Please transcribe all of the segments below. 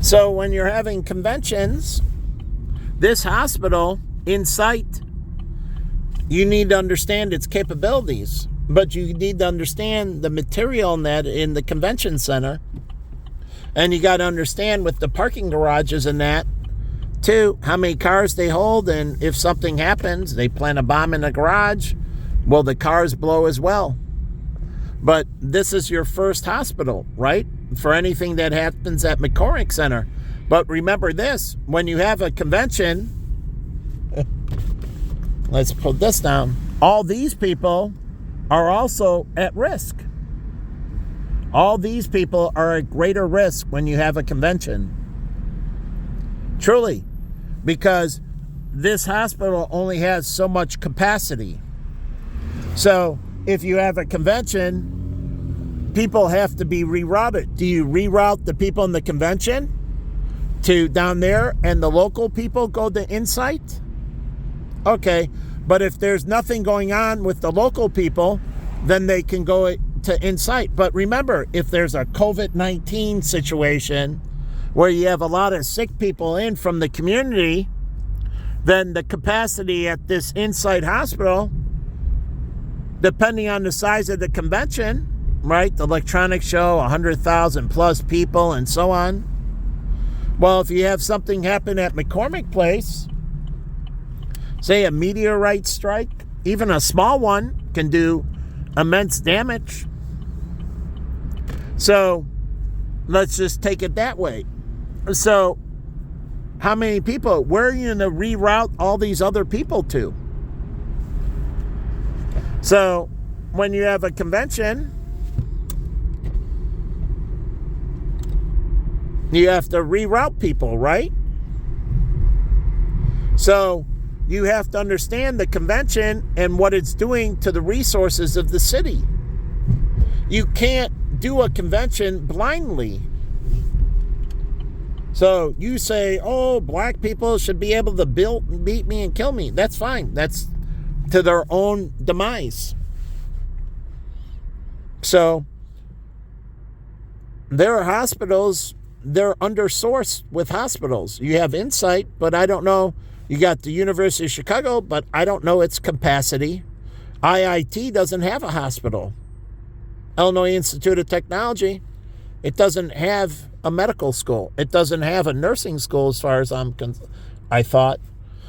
So when you're having conventions, this hospital, Insight, you need to understand its capabilities, but you need to understand the material in the convention center. And you got to understand with the parking garages and that, too, how many cars they hold. And if something happens, they plant a bomb in the garage, will the cars blow as well? But this is your first hospital, right? For anything that happens at McCormick Center. But remember this, when you have a convention, let's put this down. All these people are also at risk. All these people are at greater risk when you have a convention. Truly. Because this hospital only has so much capacity. So if you have a convention, people have to be rerouted. Do you reroute the people in the convention to down there and the local people go to Insight? Okay, but if there's nothing going on with the local people, then they can go to Insight. But remember, if there's a COVID-19 situation where you have a lot of sick people in from the community, then the capacity at this Insight hospital, depending on the size of the convention, right? The electronics show, 100,000 plus people and so on. Well, if you have something happen at McCormick Place, say a meteorite strike, even a small one can do immense damage. So let's just take it that way. So how many people, where are you going to reroute all these other people to? So when you have a convention, you have to reroute people, right? So you have to understand the convention and what it's doing to the resources of the city. You can't do a convention blindly. So you say, oh, black people should be able to beat me and kill me. That's fine. That's to their own demise. So there are hospitals, they're undersourced with hospitals. You have Insight, but I don't know. You got the University of Chicago, but I don't know its capacity. IIT doesn't have a hospital. Illinois Institute of Technology, it doesn't have a medical school. It doesn't have a nursing school as far as I thought.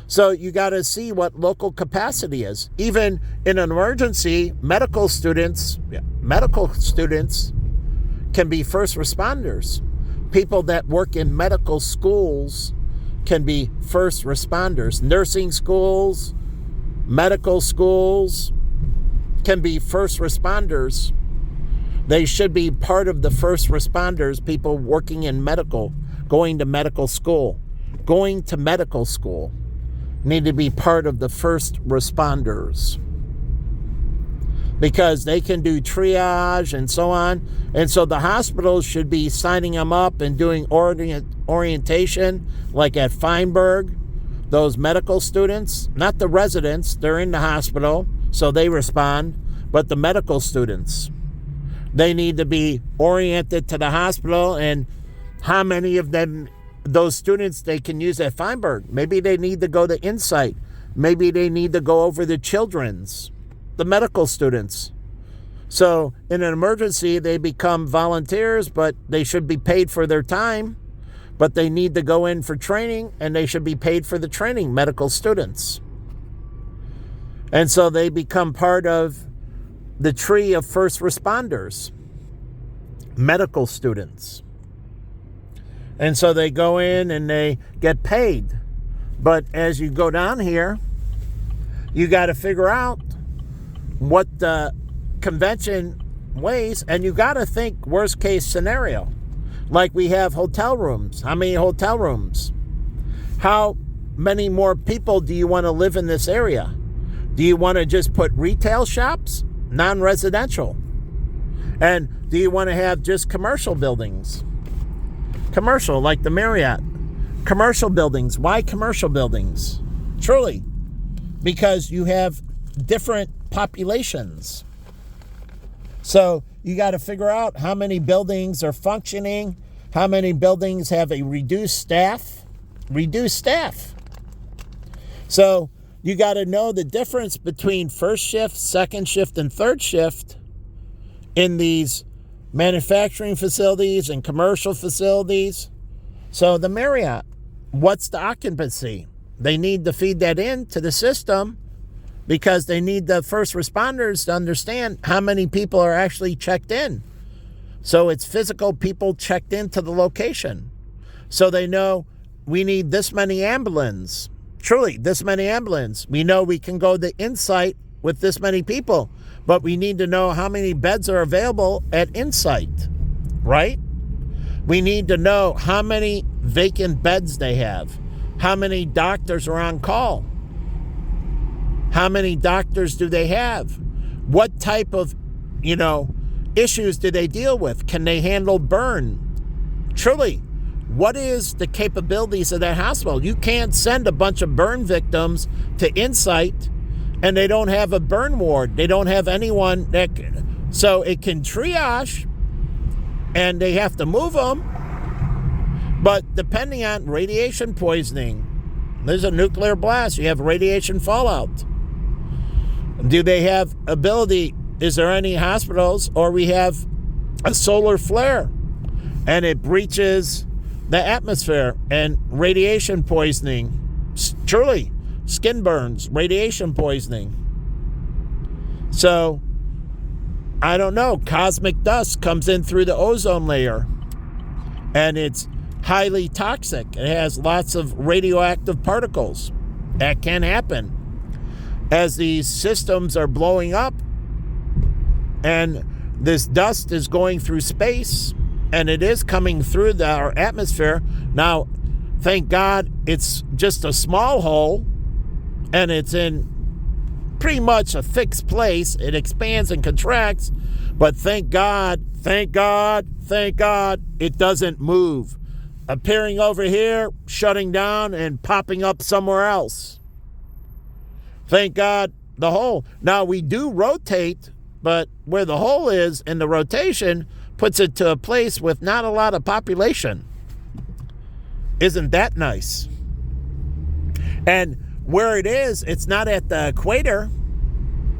So you got to see what local capacity is. Even in an emergency, medical students can be first responders. People that work in medical schools can be first responders. Nursing schools, medical schools can be first responders. They should be part of the first responders, people working in medical, going to medical school. Going to medical school need to be part of the first responders because they can do triage and so on. And so the hospitals should be signing them up and doing orientation, like at Feinberg, those medical students, not the residents, they're in the hospital, so they respond, but the medical students. They need to be oriented to the hospital and how many of them, those students, they can use at Feinberg. Maybe they need to go to Insight. Maybe they need to go over the children's, the medical students. So in an emergency, they become volunteers, but they should be paid for their time. But they need to go in for training, and they should be paid for the training, medical students. And so they become part of the tree of first responders, medical students. And so they go in and they get paid. But as you go down here, you got to figure out what the convention weighs, and you got to think worst case scenario. Like we have hotel rooms. How many hotel rooms? How many more people do you want to live in this area? Do you want to just put retail shops? Non-residential. And do you want to have just commercial buildings? Commercial, like the Marriott. Commercial buildings. Why commercial buildings? Truly. Because you have different populations. So you got to figure out how many buildings are functioning, How many buildings have a reduced staff? Reduced staff. So you got to know the difference between first shift, second shift, and third shift in these manufacturing facilities and commercial facilities. So the Marriott, what's the occupancy? They need to feed that into the system because they need the first responders to understand how many people are actually checked in. So it's physical people checked into the location. So they know we need this many ambulance. Truly, this many ambulance. We know we can go to Insight with this many people, but we need to know how many beds are available at Insight, right? We need to know how many vacant beds they have, how many doctors are on call, how many doctors do they have, what type of, issues do they deal with? Can they handle burn? Truly, what is the capabilities of that hospital? You can't send a bunch of burn victims to Insight and they don't have a burn ward. They don't have anyone that so it can triage and they have to move them. But depending on radiation poisoning, there's a nuclear blast, you have radiation fallout. Do they have ability? Is there any hospitals or we have a solar flare and it breaches the atmosphere and radiation poisoning, truly skin burns, radiation poisoning. So I don't know, cosmic dust comes in through the ozone layer and it's highly toxic. It has lots of radioactive particles. That can happen as these systems are blowing up and this dust is going through space and it is coming through our atmosphere. Now, thank God it's just a small hole and it's in pretty much a fixed place. It expands and contracts, but thank God, it doesn't move. Appearing over here, shutting down, and popping up somewhere else. Thank God the hole. Now, we do rotate, but where the hole is in the rotation puts it to a place with not a lot of population. Isn't that nice? And where it is, it's not at the equator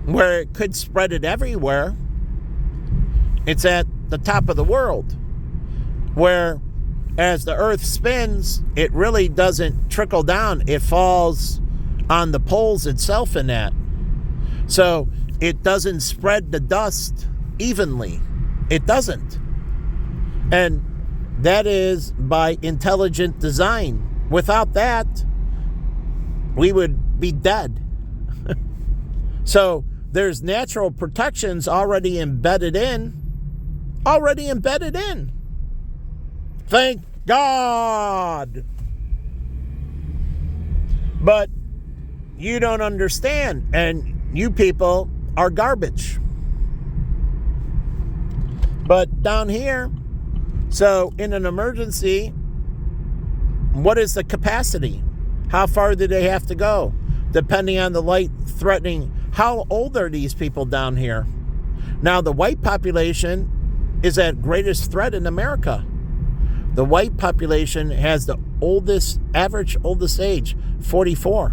where it could spread it everywhere. It's at the top of the world where as the earth spins, it really doesn't trickle down. It falls on the poles itself in that. So it doesn't spread the dust evenly. It doesn't. And that is by intelligent design. Without that, we would be dead. So there's natural protections already embedded in. Thank God. But you don't understand, and you people are garbage. But down here, so in an emergency, what is the capacity? How far do they have to go? Depending on the light threatening. How old are these people down here? Now, the white population is at greatest threat in America. The white population has the average oldest age, 44.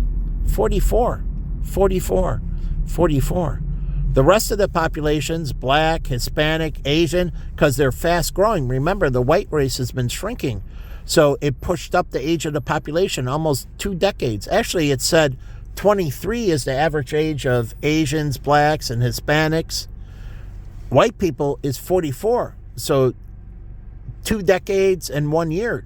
The rest of the population's black, Hispanic, Asian, because they're fast growing. Remember, the white race has been shrinking. So it pushed up the age of the population almost 2 decades. Actually, it said 23 is the average age of Asians, blacks, and Hispanics. White people is 44. So 2 decades and 1 year.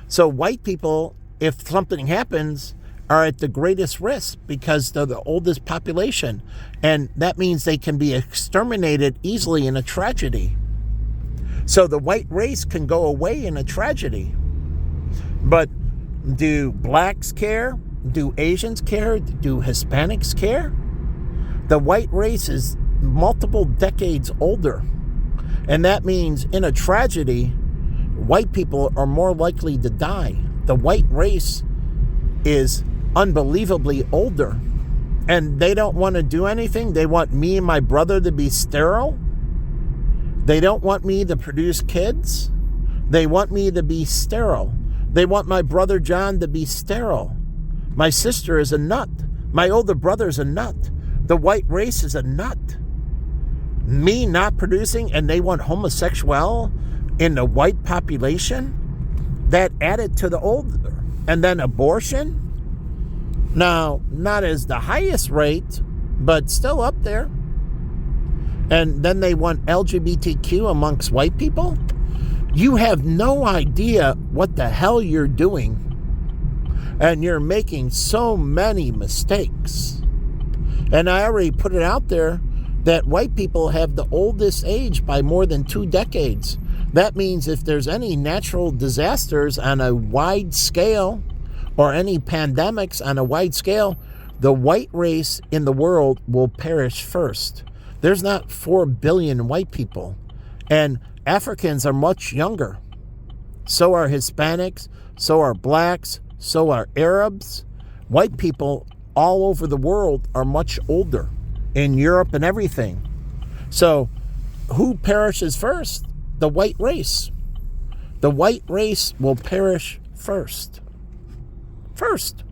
So white people, if something happens, are at the greatest risk because they're the oldest population. And that means they can be exterminated easily in a tragedy. So the white race can go away in a tragedy. But do blacks care? Do Asians care? Do Hispanics care? The white race is multiple decades older. And that means in a tragedy, white people are more likely to die. The white race is unbelievably older. And they don't want to do anything. They want me and my brother to be sterile. They don't want me to produce kids. They want me to be sterile. They want my brother John to be sterile. My sister is a nut. My older brother is a nut. The white race is a nut. Me not producing, and they want homosexual in the white population? That added to the older. And then abortion? Now, not as the highest rate, but still up there. And then they want LGBTQ amongst white people? You have no idea what the hell you're doing. And you're making so many mistakes. And I already put it out there that white people have the oldest age by more than 2 decades. That means if there's any natural disasters on a wide scale or any pandemics on a wide scale, the white race in the world will perish first. There's not 4 billion white people. And Africans are much younger. So are Hispanics, so are blacks, so are Arabs. White people all over the world are much older, in Europe and everything. So who perishes first? The white race. The white race will perish first. First.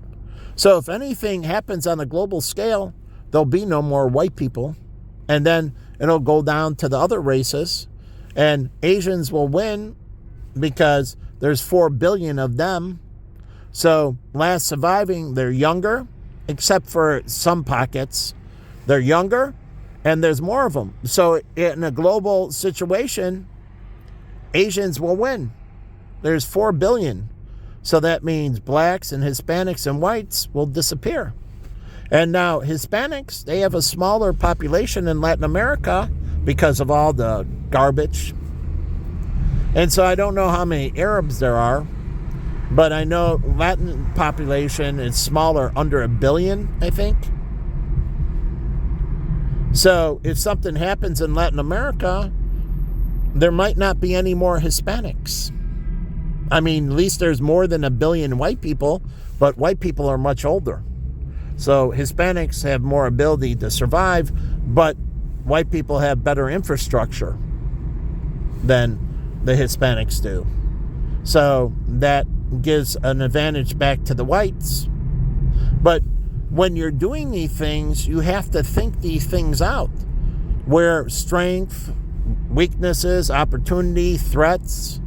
So if anything happens on a global scale, there'll be no more white people. And then it'll go down to the other races. And Asians will win because there's 4 billion of them. So last surviving, they're younger, except for some pockets. They're younger, and there's more of them. So in a global situation, Asians will win. There's 4 billion. So that means blacks and Hispanics and whites will disappear. And now Hispanics, they have a smaller population in Latin America because of all the garbage. And so I don't know how many Arabs there are, but I know Latin population is smaller, under 1 billion, I think. So if something happens in Latin America, there might not be any more Hispanics. I mean, at least there's more than 1 billion white people, but white people are much older. So Hispanics have more ability to survive, but white people have better infrastructure than the Hispanics do. So that gives an advantage back to the whites. But when you're doing these things, you have to think these things out. Where strength, weaknesses, opportunity, threats,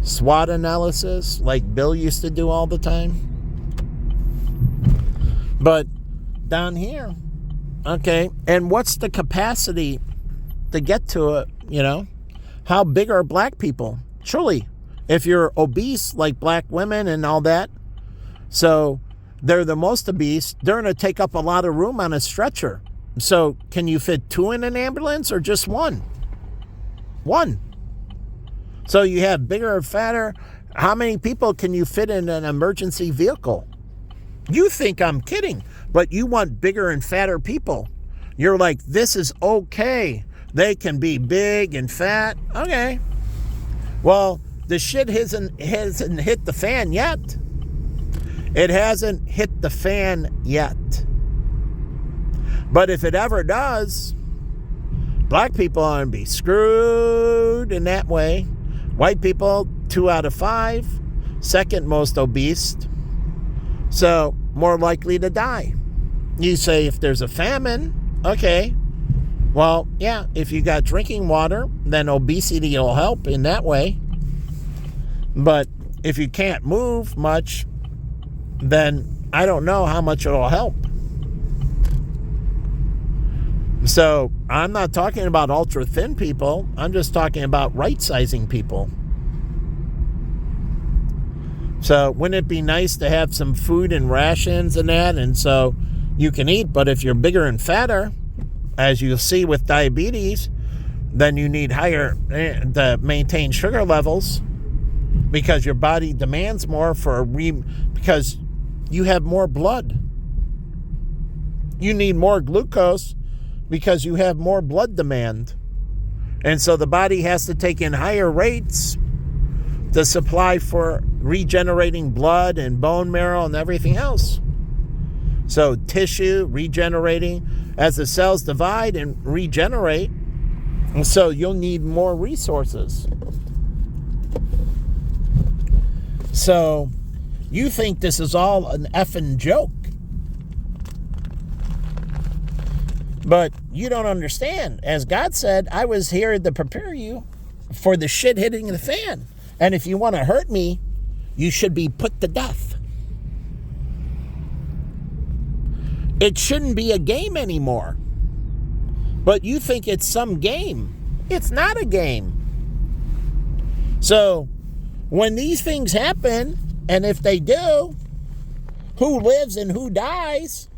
SWOT analysis, like Bill used to do all the time. But down here, okay, and what's the capacity to get to it, you know? How big are black people? Truly, if you're obese like black women and all that, so they're the most obese, they're going to take up a lot of room on a stretcher. So can you fit 2 in an ambulance or just 1? 1. So you have bigger or fatter. How many people can you fit in an emergency vehicle? You think I'm kidding, but you want bigger and fatter people. You're like, this is okay. They can be big and fat. Okay. Well, the shit hasn't hit the fan yet. It hasn't hit the fan yet. But if it ever does, black people are going to be screwed in that way. White people, 2 out of 5. Second most obese. So, more likely to die. You say if there's a famine, okay. Well, yeah, if you got drinking water, then obesity will help in that way. But if you can't move much, then I don't know how much it'll help. So I'm not talking about ultra thin people. I'm just talking about right-sizing people. So wouldn't it be nice to have some food and rations and that, and so you can eat? But if you're bigger and fatter, as you'll see with diabetes, then you need higher to maintain sugar levels because your body demands more because you have more blood. You need more glucose because you have more blood demand. And so the body has to take in higher rates to supply for regenerating blood and bone marrow and everything else. So tissue regenerating as the cells divide and regenerate. And so you'll need more resources. So you think this is all an effing joke. But you don't understand. As God said, I was here to prepare you for the shit hitting the fan. And if you want to hurt me, you should be put to death. It shouldn't be a game anymore. But you think it's some game. It's not a game. So when these things happen, and if they do, who lives and who dies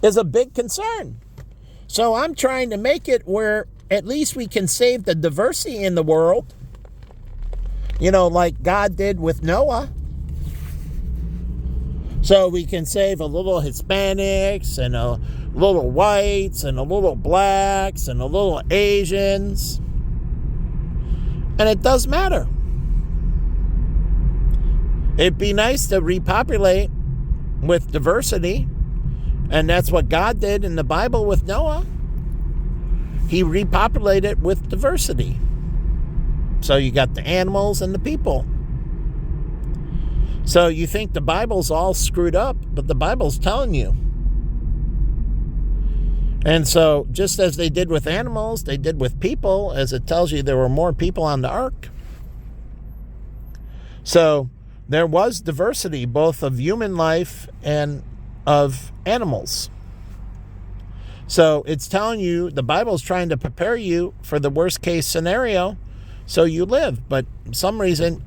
is a big concern. So I'm trying to make it where at least we can save the diversity in the world, like God did with Noah. So we can save a little Hispanics and a little whites and a little blacks and a little Asians. And it does matter. It'd be nice to repopulate with diversity. And that's what God did in the Bible with Noah. He repopulated with diversity. So you got the animals and the people. So you think the Bible's all screwed up, but the Bible's telling you. And so just as they did with animals, they did with people, as it tells you there were more people on the ark. So there was diversity, both of human life and of animals. So it's telling you, the Bible's trying to prepare you for the worst case scenario so you live. But for some reason,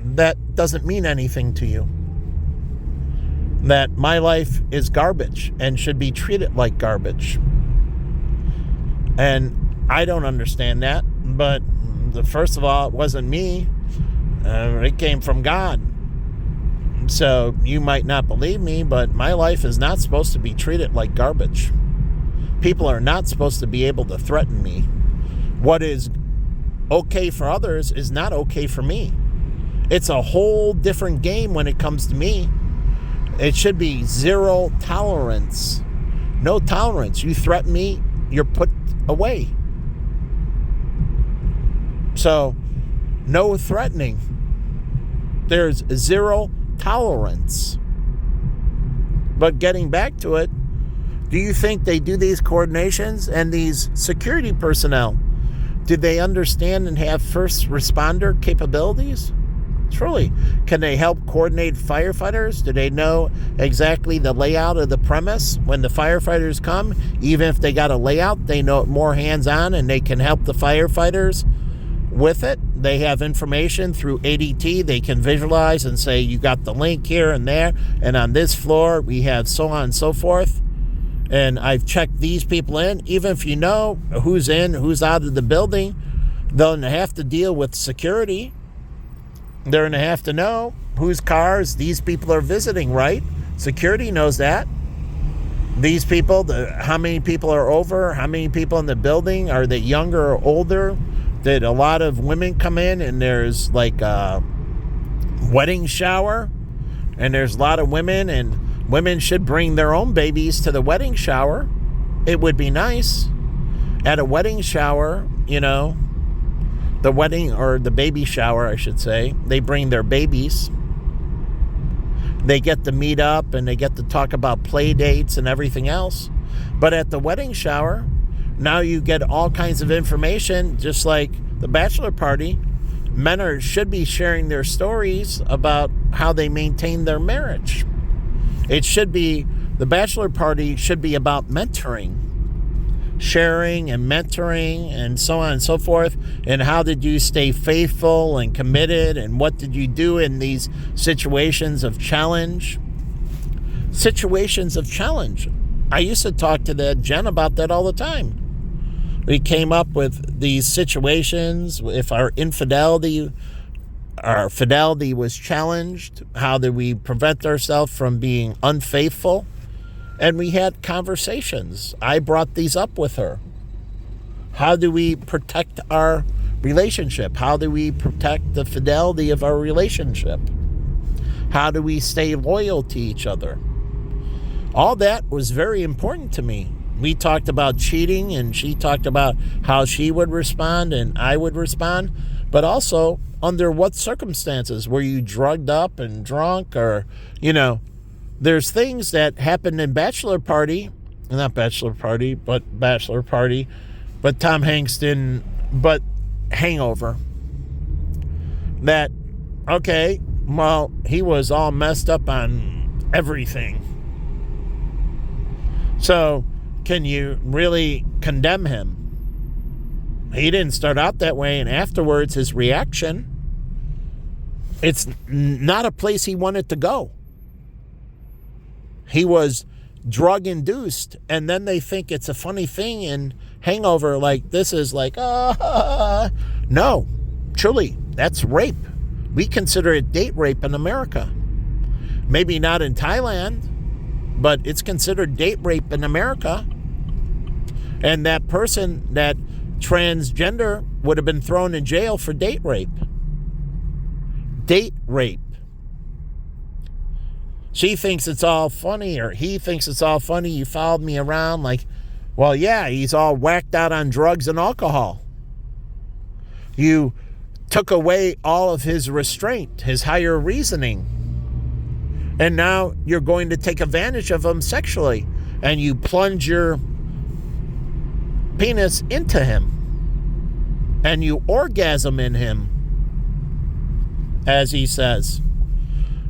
that doesn't mean anything to you. That my life is garbage and should be treated like garbage. And I don't understand that. But first of all, it wasn't me. It came from God. So you might not believe me, but my life is not supposed to be treated like garbage. People are not supposed to be able to threaten me. What is okay for others is not okay for me. It's a whole different game when it comes to me. It should be zero tolerance. No tolerance. You threaten me, you're put away. So, no threatening. There's zero tolerance. But getting back to it, do you think they do these coordinations and these security personnel? Do they understand and have first responder capabilities? Truly, can they help coordinate firefighters? Do they know exactly the layout of the premise when the firefighters come? Even if they got a layout, they know it more hands-on and they can help the firefighters with it. They have information through ADT. They can visualize and say, you got the link here and there, and on this floor we have so on and so forth. And I've checked these people in. Even if you know who's in, who's out of the building, they'll have to deal with security. They're going to have to know whose cars these people are visiting, right? Security knows that. These people, how many people are over, how many people in the building, are they younger or older? Did a lot of women come in and there's like a wedding shower and there's a lot of women, and women should bring their own babies to the wedding shower. It would be nice. At a wedding shower, the wedding or the baby shower, I should say, they bring their babies. They get to meet up and they get to talk about play dates and everything else. But at the wedding shower, now you get all kinds of information, just like the bachelor party. Men should be sharing their stories about how they maintain their marriage. The bachelor party should be about mentoring. Sharing and mentoring and so on and so forth, and how did you stay faithful and committed, and what did you do in these situations of challenge? Situations of challenge. I used to talk to Jen about that all the time. We came up with these situations. If our fidelity was challenged, how did we prevent ourselves from being unfaithful? And we had conversations. I brought these up with her. How do we protect our relationship? How do we protect the fidelity of our relationship? How do we stay loyal to each other? All that was very important to me. We talked about cheating, and she talked about how she would respond and I would respond. but also under what circumstances? Were you drugged up and drunk? Or, there's things that happened in Bachelor Party, but Tom Hanks didn't, but Hangover. That, okay, well, he was all messed up on everything. So, can you really condemn him? He didn't start out that way, and afterwards, his reaction, it's not a place he wanted to go. He was drug-induced, and then they think it's a funny thing in Hangover, like this is like, no, truly, that's rape. We consider it date rape in America. Maybe not in Thailand, but it's considered date rape in America. And that person, that transgender, would have been thrown in jail for date rape. Date rape. She thinks it's all funny, or he thinks it's all funny. You followed me around like, well, yeah, he's all whacked out on drugs and alcohol. You took away all of his restraint, his higher reasoning. And now you're going to take advantage of him sexually. And you plunge your penis into him. And you orgasm in him, as he says.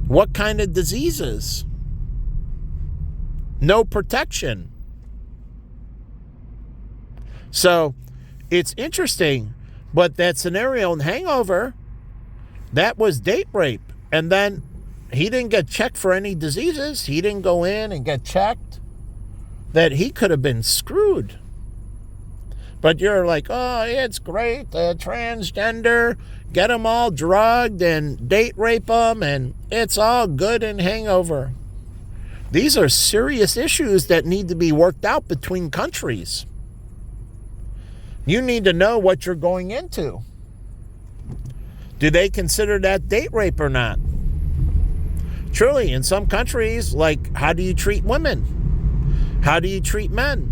What kind of diseases? No protection. So it's interesting, but that scenario in Hangover, that was date rape. And then he didn't get checked for any diseases. He didn't go in and get checked. That he could have been screwed. But you're like, oh, it's great, transgender, get them all drugged and date rape them, and it's all good in Hangover. These are serious issues that need to be worked out between countries. You need to know what you're going into. Do they consider that date rape or not? Truly, in some countries, like, how do you treat women? How do you treat men?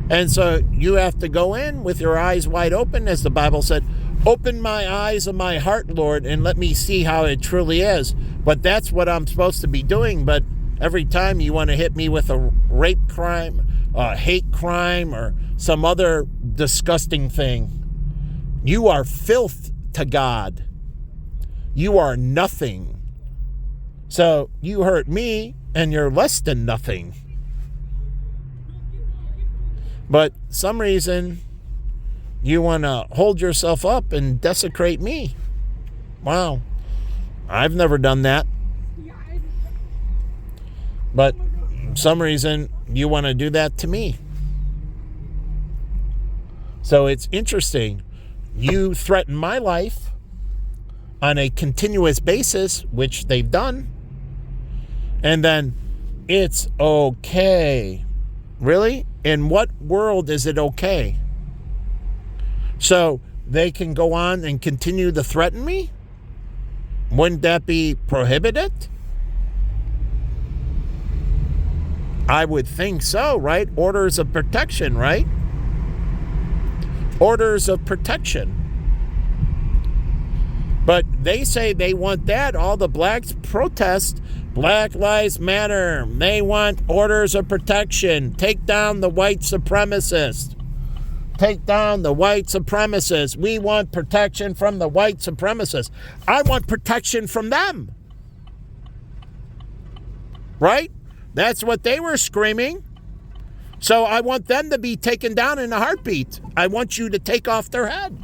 And so you have to go in with your eyes wide open, as the Bible said, open my eyes and my heart, Lord, and let me see how it truly is. But that's what I'm supposed to be doing. But every time you want to hit me with a rape crime, a hate crime, or some other disgusting thing, you are filth to God. You are nothing. So you hurt me, and you're less than nothing. But some reason you want to hold yourself up and desecrate me. Wow. I've never done that. But some reason you want to do that to me. So it's interesting. You threaten my life on a continuous basis, which they've done. And then it's okay. Really? In what world is it okay? So they can go on and continue to threaten me? Wouldn't that be prohibited? I would think so, right? Orders of protection, right? Orders of protection. But they say they want that. All the blacks protest. Black Lives Matter. They want orders of protection. Take down the white supremacists. Take down the white supremacists. We want protection from the white supremacists. I want protection from them. Right? That's what they were screaming. So I want them to be taken down in a heartbeat. I want you to take off their head.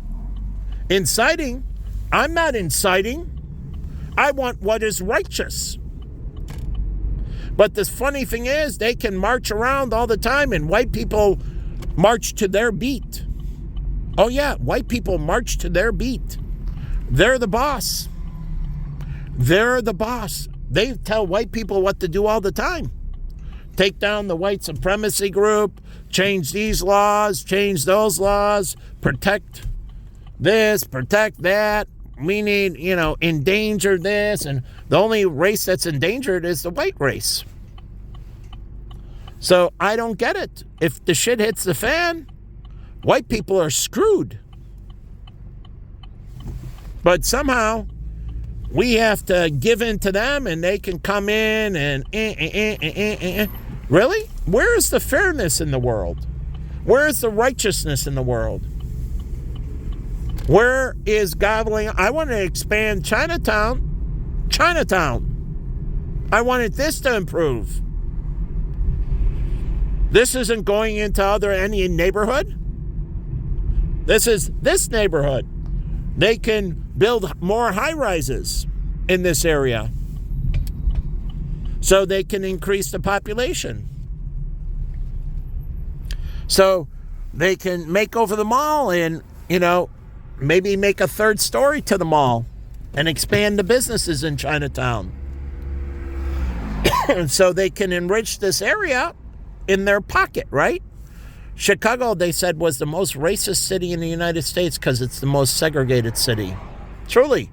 Inciting? I'm not inciting. I want what is righteous. But the funny thing is, they can march around all the time, and white people march to their beat. Oh yeah, white people march to their beat. They're the boss. They're the boss. They tell white people what to do all the time. Take down the white supremacy group, change these laws, change those laws, protect this, protect that. We need, endanger this. And the only race that's endangered is the white race. So I don't get it. If the shit hits the fan, white people are screwed. But somehow we have to give in to them and they can come in and Really? Where is the fairness in the world? Where is the righteousness in the world? Where is gobbling? I want to expand Chinatown. I wanted this to improve. This isn't going into any neighborhood. This is this neighborhood. They can build more high-rises in this area so they can increase the population. So they can make over the mall and, maybe make a third story to the mall and expand the businesses in Chinatown. So they can enrich this area in their pocket, right? Chicago, they said, was the most racist city in the United States because it's the most segregated city. Truly.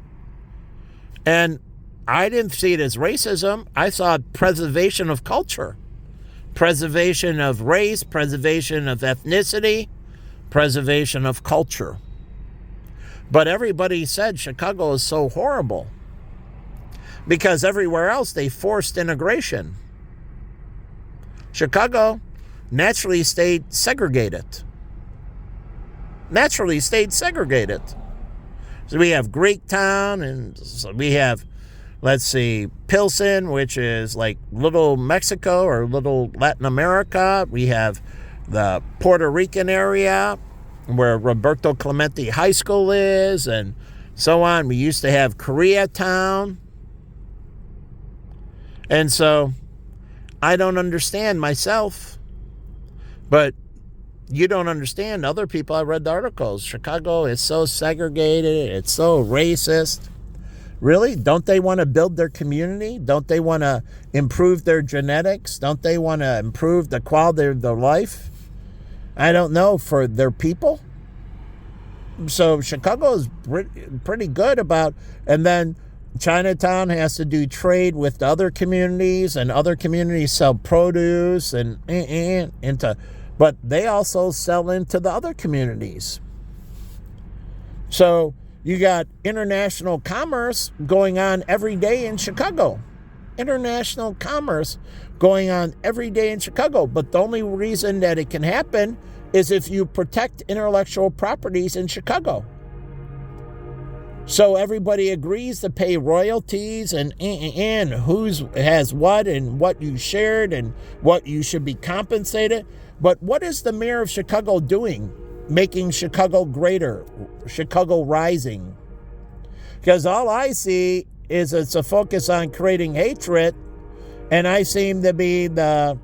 And I didn't see it as racism. I saw preservation of culture, preservation of race, preservation of ethnicity, preservation of culture. But everybody said Chicago is so horrible because everywhere else they forced integration. Chicago naturally stayed segregated. So we have Greektown, and so we have, Pilsen, which is like Little Mexico or Little Latin America. We have the Puerto Rican area where Roberto Clemente High School is, and so on. We used to have Koreatown. And so I don't understand myself. But you don't understand other people. I read the articles. Chicago is so segregated. It's so racist. Really? Don't they want to build their community? Don't they want to improve their genetics? Don't they want to improve the quality of their life? I don't know, for their people. So Chicago is pretty good about, and then Chinatown has to do trade with the other communities, and other communities sell produce and but they also sell into the other communities. So you got international commerce going on every day in Chicago. International commerce going on every day in Chicago. But the only reason that it can happen is if you protect intellectual properties in Chicago. So everybody agrees to pay royalties and who has what and what you shared and what you should be compensated. But what is the mayor of Chicago doing? Making Chicago greater, Chicago rising. Because all I see is it's a focus on creating hatred, and I seem to be the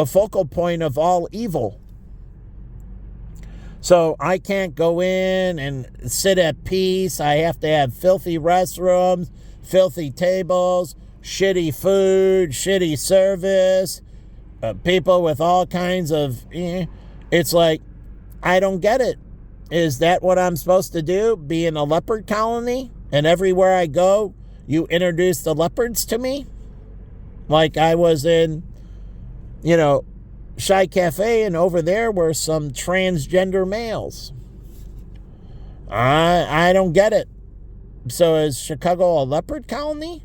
focal point of all evil. So I can't go in and sit at peace. I have to have filthy restrooms, filthy tables, shitty food, shitty service, people with all kinds of... It's like, I don't get it. Is that what I'm supposed to do? Be in a leopard colony? And everywhere I go, you introduce the leopards to me? Like I was in, Shy Cafe, and over there were some transgender males. I don't get it. So is Chicago a leopard colony?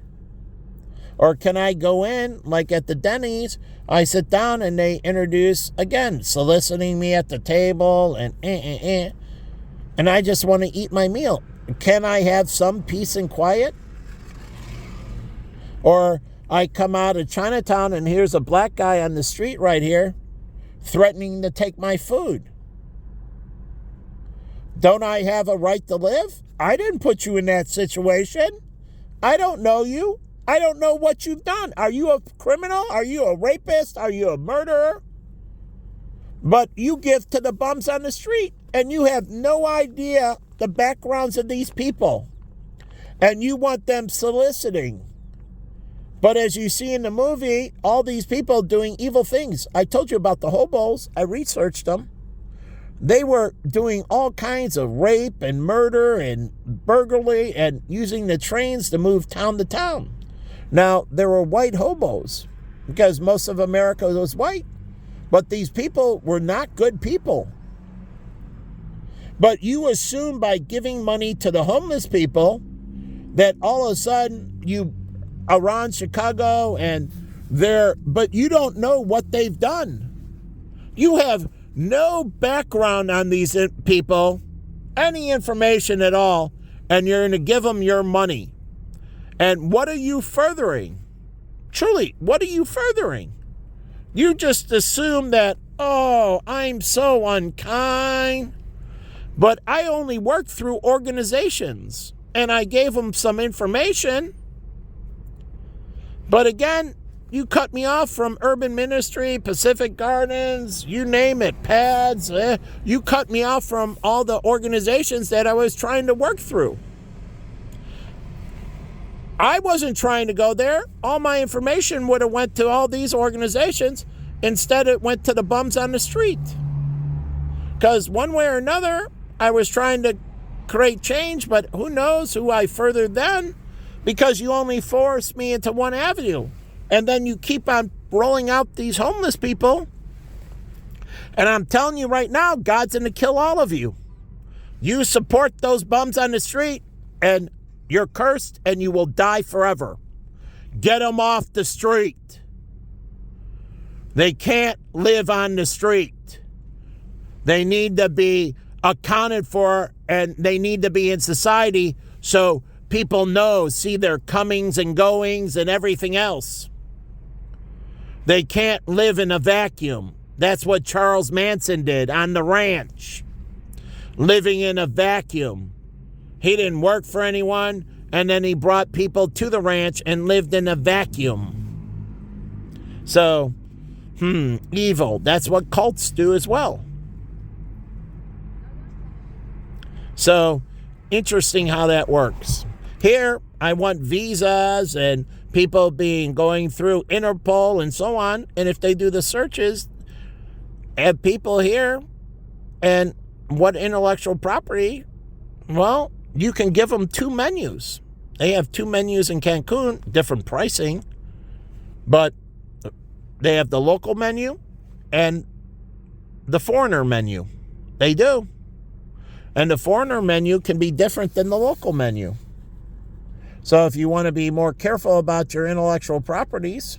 Or can I go in, like at the Denny's, I sit down and they introduce, again, soliciting me at the table and I just want to eat my meal. Can I have some peace and quiet? Or I come out of Chinatown and here's a black guy on the street right here threatening to take my food. Don't I have a right to live? I didn't put you in that situation. I don't know you. I don't know what you've done. Are you a criminal? Are you a rapist? Are you a murderer? But you give to the bums on the street, and you have no idea the backgrounds of these people. And you want them soliciting. But as you see in the movie, all these people doing evil things. I told you about the hobos. I researched them. They were doing all kinds of rape and murder and burglary and using the trains to move town to town. Now, there were white hobos because most of America was white. But these people were not good people. But you assume by giving money to the homeless people that all of a sudden you around Chicago and but you don't know what they've done. You have no background on these people, any information at all, and you're going to give them your money. And what are you furthering? Truly, what are you furthering? You just assume that, oh, I'm so unkind. But I only worked through organizations, and I gave them some information. But again, you cut me off from Urban Ministry, Pacific Gardens, you name it, PADS. You cut me off from all the organizations that I was trying to work through. I wasn't trying to go there. All my information would have went to all these organizations. Instead, it went to the bums on the street. Because one way or another, I was trying to create change, but who knows who I furthered then, because you only forced me into one avenue. And then you keep on rolling out these homeless people. And I'm telling you right now, God's going to kill all of you. You support those bums on the street, and you're cursed, and you will die forever. Get them off the street. They can't live on the street. They need to be accounted for, and they need to be in society so people know, see their comings and goings and everything else. They can't live in a vacuum. That's what Charles Manson did on the ranch. Living in a vacuum. He didn't work for anyone, and then he brought people to the ranch and lived in a vacuum. So, evil. That's what cults do as well. So, interesting how that works. Here, I want visas and people going through Interpol and so on. And if they do the searches, have people here and what intellectual property, well, you can give them 2 menus. They have 2 menus in Cancun, different pricing, but they have the local menu and the foreigner menu. They do. And the foreigner menu can be different than the local menu. So if you want to be more careful about your intellectual properties,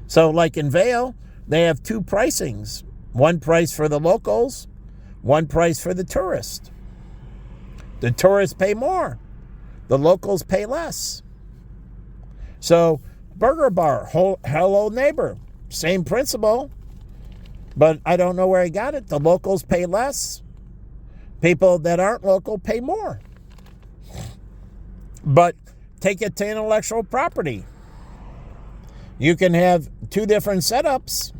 so like in Vail, they have 2 pricings. One price for the locals, one price for the tourist. The tourists pay more. The locals pay less. So Burger Bar, Hello Neighbor, same principle, but I don't know where he got it. The locals pay less. People that aren't local pay more. But take it to intellectual property. You can have 2 different setups.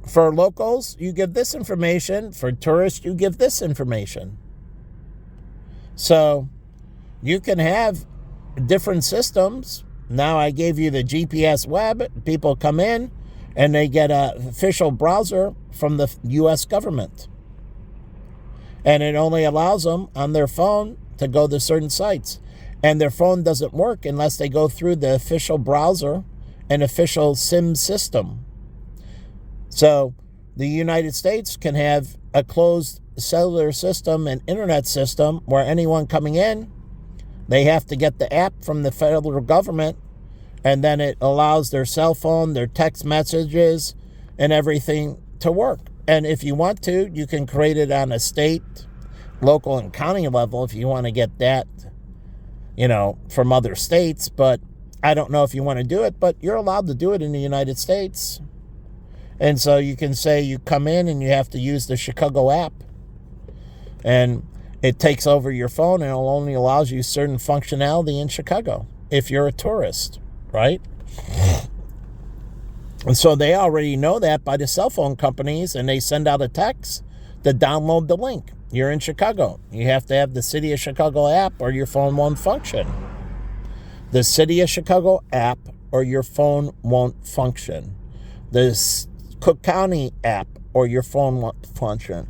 For locals, you give this information. For tourists, you give this information. So you can have different systems. Now I gave you the GPS web. People come in and they get an official browser from the U.S. government. And it only allows them on their phone to go to certain sites. And their phone doesn't work unless they go through the official browser and official SIM system. So the United States can have a closed cellular system and internet system where anyone coming in, they have to get the app from the federal government, and then it allows their cell phone, their text messages, and everything to work. And if you want to, you can create it on a state, local, and county level if you want to get that, from other states. But I don't know if you want to do it, but you're allowed to do it in the United States. And so you can say you come in and you have to use the Chicago app. And it takes over your phone and it only allows you certain functionality in Chicago if you're a tourist, right? And so they already know that by the cell phone companies, and they send out a text to download the link. You're in Chicago. You have to have the City of Chicago app or your phone won't function. The City of Chicago app or your phone won't function. The Cook County app or your phone won't function.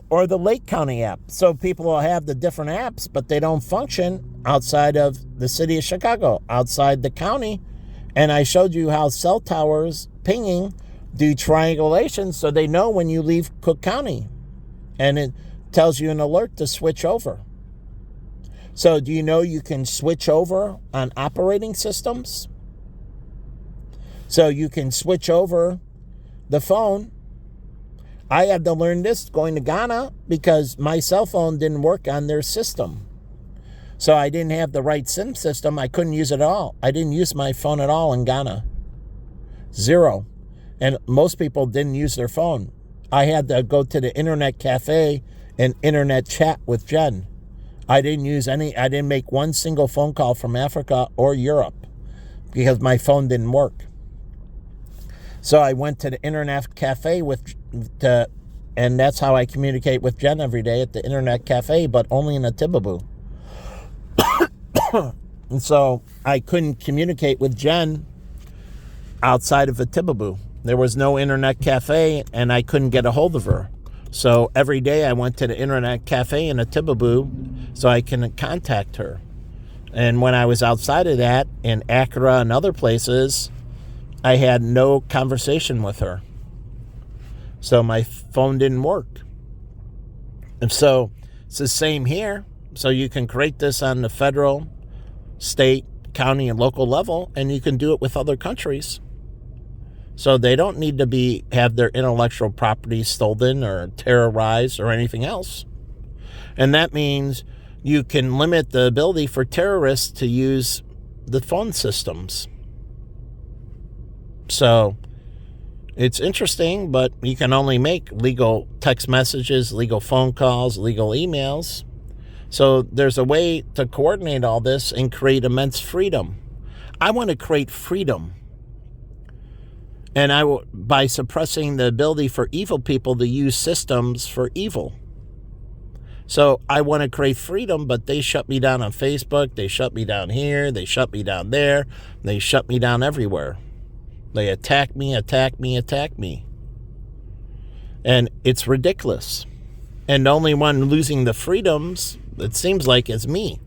Or the Lake County app. So people will have the different apps, but they don't function outside of the City of Chicago, outside the county. And I showed you how cell towers pinging do triangulation so they know when you leave Cook County. And it tells you an alert to switch over. So do you know you can switch over on operating systems? So you can switch over the phone. I had to learn this going to Ghana because my cell phone didn't work on their system. So I didn't have the right SIM system. I couldn't use it at all. I didn't use my phone at all in Ghana. Zero. And most people didn't use their phone. I had to go to the internet cafe and internet chat with Jen. I didn't make one single phone call from Africa or Europe because my phone didn't work. So I went to the internet cafe and that's how I communicate with Jen every day at the internet cafe, but only in Atibaboo. And so I couldn't communicate with Jen outside of Atibaboo. There was no internet cafe, and I couldn't get a hold of her. So every day I went to the internet cafe in Atibaboo so I can contact her. And when I was outside of that, in Accra and other places, I had no conversation with her. So my phone didn't work. And so it's the same here. So you can create this on the federal, state, county, and local level, and you can do it with other countries. So they don't need to have their intellectual property stolen or terrorized or anything else. And that means you can limit the ability for terrorists to use the phone systems. So it's interesting, but you can only make legal text messages, legal phone calls, legal emails. So there's a way to coordinate all this and create immense freedom. I want to create freedom. And by suppressing the ability for evil people to use systems for evil. So I want to create freedom, but they shut me down on Facebook. They shut me down here. They shut me down there. They shut me down everywhere. They attack me. And it's ridiculous. And the only one losing the freedoms, it seems like, is me.